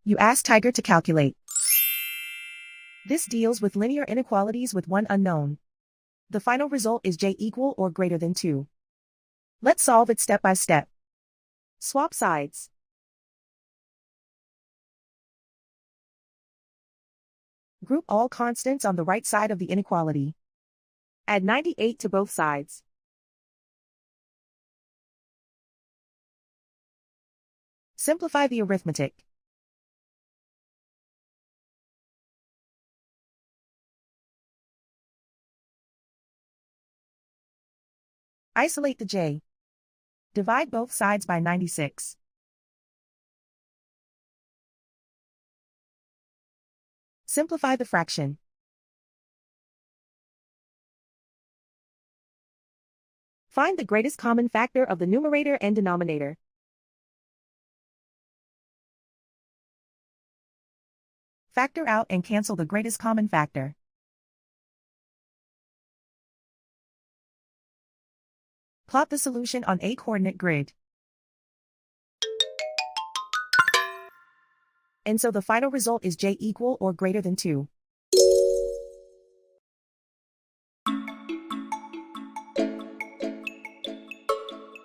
You ask Tiger to calculate. This deals with linear inequalities with one unknown. The final result is j equal or greater than 2. Let's solve it step by step. Swap sides. Group all constants on the right side of the inequality. Add 98 to both sides. Simplify the arithmetic. Isolate the j. Divide both sides by 96. Simplify the fraction. Find the greatest common factor of the numerator and denominator. Factor out and cancel the greatest common factor. Plot the solution on a coordinate grid. And so the final result is j equal or greater than 2.